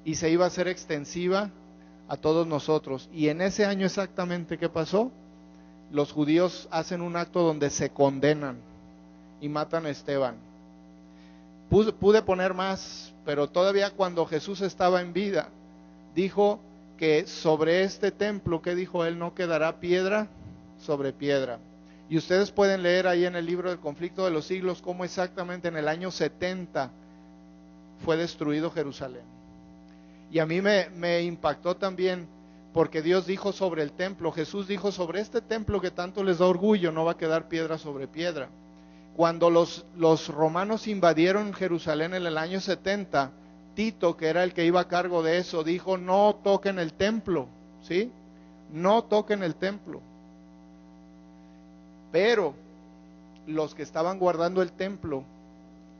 y se iba a hacer extensiva a todos nosotros. Y en ese año exactamente, ¿qué pasó? Los judíos hacen un acto donde se condenan y matan a Esteban. Pude poner más, pero todavía cuando Jesús estaba en vida, dijo que sobre este templo, ¿qué dijo él? No quedará piedra sobre piedra. Y ustedes pueden leer ahí en el libro del conflicto de los siglos cómo exactamente en el año 70 fue destruido Jerusalén. Y a mí me impactó también porque Dios dijo sobre el templo, Jesús dijo sobre este templo que tanto les da orgullo, no va a quedar piedra sobre piedra. Cuando los romanos invadieron Jerusalén en el año 70, Tito, que era el que iba a cargo de eso, dijo no toquen el templo, ¿sí? No toquen el templo. Pero los que estaban guardando el templo,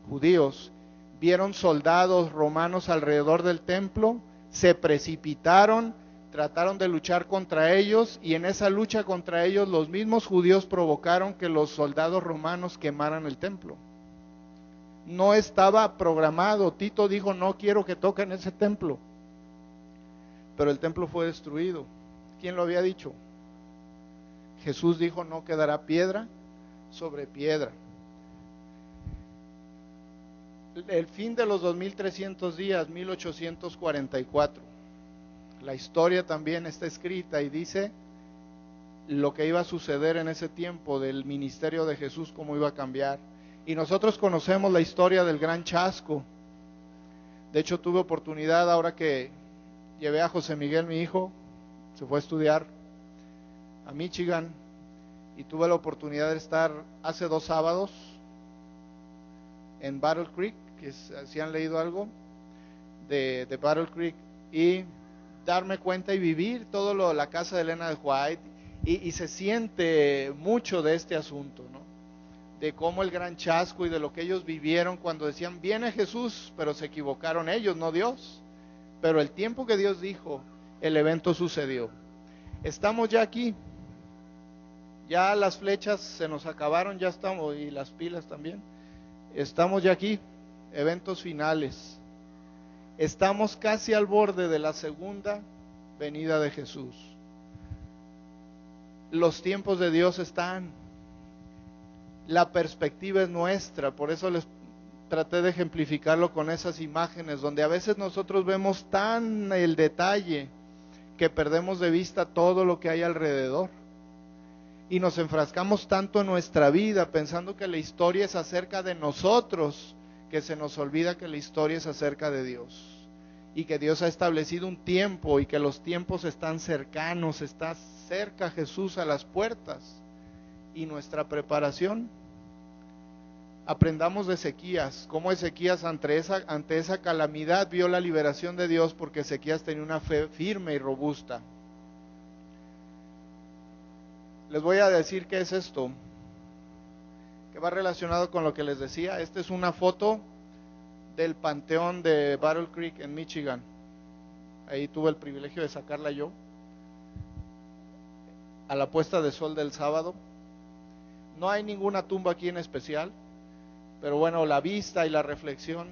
judíos, vieron soldados romanos alrededor del templo, se precipitaron, trataron de luchar contra ellos y en esa lucha contra ellos los mismos judíos provocaron que los soldados romanos quemaran el templo. No estaba programado. Tito dijo no quiero que toquen ese templo, pero el templo fue destruido. ¿Quién lo había dicho? Jesús dijo no quedará piedra sobre piedra. El fin de los 2300 días, 1844. La historia también está escrita y dice lo que iba a suceder en ese tiempo del ministerio de Jesús, cómo iba a cambiar. Y nosotros conocemos la historia del gran chasco. De hecho, tuve oportunidad ahora que llevé a José Miguel, mi hijo, se fue a estudiar a Michigan y tuve la oportunidad de estar hace 2 sábados en Battle Creek, que si han leído algo de Battle Creek, y darme cuenta y vivir todo la casa de Elena de White, y se siente mucho de este asunto, ¿no? De cómo el gran chasco y de lo que ellos vivieron cuando decían viene Jesús, pero se equivocaron ellos, no Dios. Pero el tiempo que Dios dijo, el evento sucedió. Estamos ya aquí, ya las flechas se nos acabaron, ya estamos, y las pilas también. Estamos ya aquí, eventos finales. Estamos casi al borde de la segunda venida de Jesús. Los tiempos de Dios están. La perspectiva es nuestra, por eso les traté de ejemplificarlo con esas imágenes, donde a veces nosotros vemos tan el detalle que perdemos de vista todo lo que hay alrededor. Y nos enfrascamos tanto en nuestra vida pensando que la historia es acerca de nosotros, que se nos olvida que la historia es acerca de Dios. Y que Dios ha establecido un tiempo y que los tiempos están cercanos, está cerca Jesús a las puertas. Y nuestra preparación, aprendamos de Ezequías, cómo Ezequías ante esa calamidad vio la liberación de Dios, porque Ezequías tenía una fe firme y robusta. Les voy a decir qué es esto, que va relacionado con lo que les decía. Esta es una foto del panteón de Battle Creek en Michigan. Ahí tuve el privilegio de sacarla yo, a la puesta de sol del sábado. No hay ninguna tumba aquí en especial, pero bueno, la vista y la reflexión,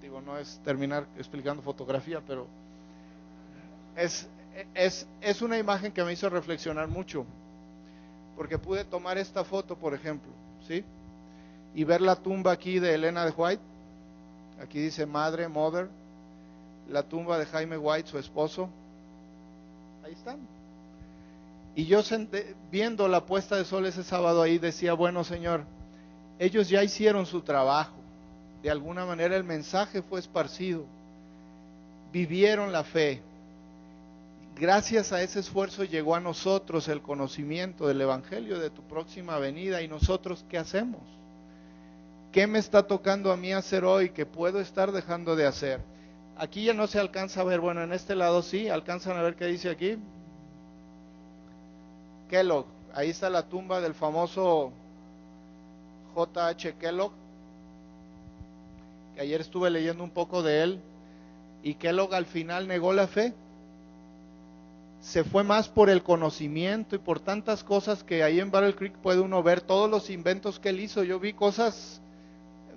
digo, no es terminar explicando fotografía, pero es una imagen que me hizo reflexionar mucho, porque pude tomar esta foto, por ejemplo, ¿sí? Y ver la tumba aquí de Elena de White, aquí dice madre, mother, la tumba de Jaime White, su esposo, ahí están. Y yo viendo la puesta de sol ese sábado ahí, decía, bueno, Señor, ellos ya hicieron su trabajo, de alguna manera el mensaje fue esparcido, vivieron la fe. Gracias a ese esfuerzo llegó a nosotros el conocimiento del Evangelio de tu próxima venida. ¿Y nosotros qué hacemos? ¿Qué me está tocando a mí hacer hoy que puedo estar dejando de hacer? Aquí ya no se alcanza a ver, bueno, en este lado sí, alcanzan a ver qué dice aquí. Kellogg, ahí está la tumba del famoso J.H. Kellogg, que ayer estuve leyendo un poco de él, y Kellogg al final negó la fe. Se fue más por el conocimiento y por tantas cosas que ahí en Battle Creek puede uno ver todos los inventos que él hizo. Yo vi cosas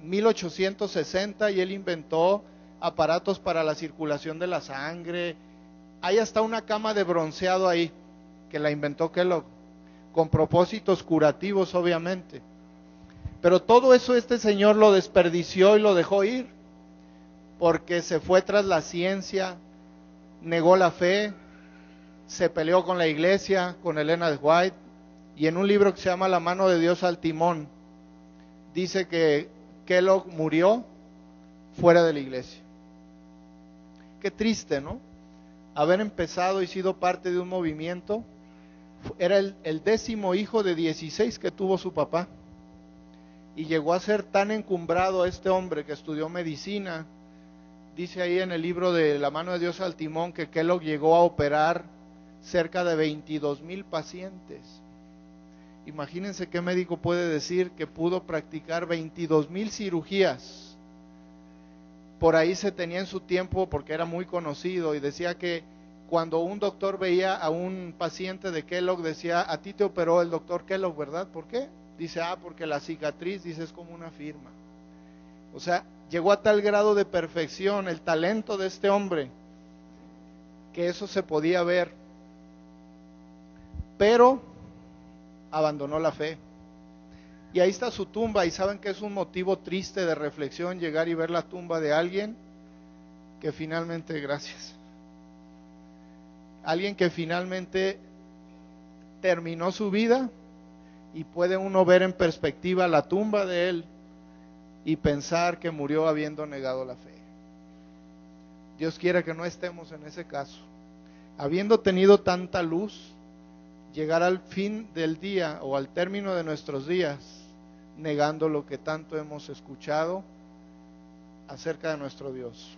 1860 y él inventó aparatos para la circulación de la sangre. Hay hasta una cama de bronceado ahí que la inventó Kellogg, con propósitos curativos obviamente. Pero todo eso este señor lo desperdició y lo dejó ir, porque se fue tras la ciencia, negó la fe, se peleó con la iglesia, con Elena de White, y en un libro que se llama La mano de Dios al timón, dice que Kellogg murió fuera de la iglesia. Qué triste, ¿no? Haber empezado y sido parte de un movimiento. Era el 10º hijo de 16 que tuvo su papá, y llegó a ser tan encumbrado este hombre que estudió medicina. Dice ahí en el libro de La mano de Dios al timón que Kellogg llegó a operar cerca de 22,000 pacientes. Imagínense qué médico puede decir que pudo practicar 22,000 cirugías. Por ahí se tenía en su tiempo, porque era muy conocido, y decía que cuando un doctor veía a un paciente de Kellogg, decía, a ti te operó el doctor Kellogg, ¿verdad? ¿Por qué? Dice, porque la cicatriz, dice, es como una firma. O sea, llegó a tal grado de perfección el talento de este hombre, que eso se podía ver. Pero abandonó la fe. Y ahí está su tumba, y saben que es un motivo triste de reflexión llegar y ver la tumba de alguien que finalmente, alguien que finalmente terminó su vida, y puede uno ver en perspectiva la tumba de él y pensar que murió habiendo negado la fe. Dios quiera que no estemos en ese caso, habiendo tenido tanta luz, llegar al fin del día o al término de nuestros días negando lo que tanto hemos escuchado acerca de nuestro Dios.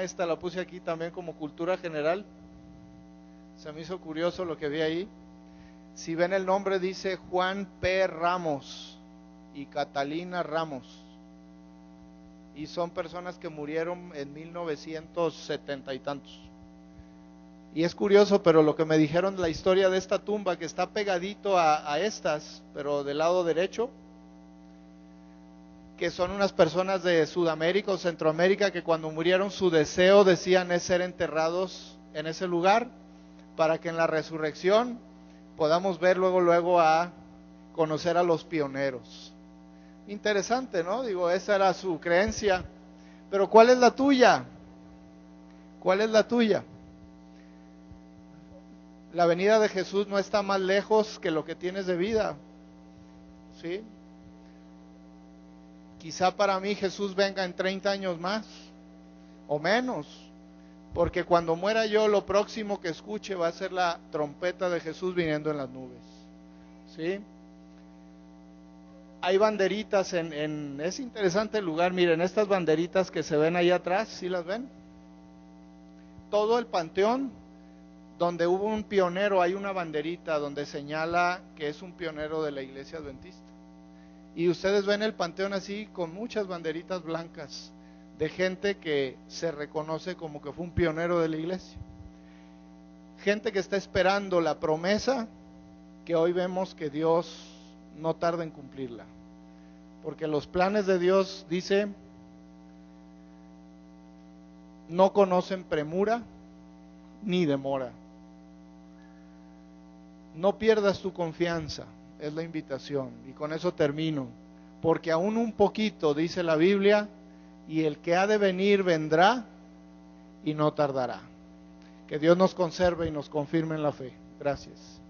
Esta la puse aquí también como cultura general. Se me hizo curioso lo que vi ahí. Si ven el nombre, dice Juan P. Ramos y Catalina Ramos, y son personas que murieron en 1970 y tantos. Y es curioso, pero lo que me dijeron de la historia de esta tumba, que está pegadito a estas, pero del lado derecho, que son unas personas de Sudamérica o Centroamérica que cuando murieron su deseo, decían, es ser enterrados en ese lugar, para que en la resurrección podamos ver luego a conocer a los pioneros. Interesante, ¿no? Digo, esa era su creencia. Pero ¿cuál es la tuya? ¿Cuál es la tuya? La venida de Jesús no está más lejos que lo que tienes de vida, ¿sí? Quizá para mí Jesús venga en 30 años más o menos, porque cuando muera yo, lo próximo que escuche va a ser la trompeta de Jesús viniendo en las nubes, ¿sí? Hay banderitas es interesante el lugar. Miren, estas banderitas que se ven ahí atrás, ¿sí las ven? Todo el panteón donde hubo un pionero, hay una banderita donde señala que es un pionero de la iglesia adventista. Y ustedes ven el panteón así, con muchas banderitas blancas, de gente que se reconoce como que fue un pionero de la iglesia. Gente que está esperando la promesa, que hoy vemos que Dios no tarda en cumplirla. Porque los planes de Dios, dice, no conocen premura ni demora. No pierdas tu confianza, es la invitación. Y con eso termino. Porque aún un poquito, dice la Biblia, y el que ha de venir vendrá y no tardará. Que Dios nos conserve y nos confirme en la fe. Gracias.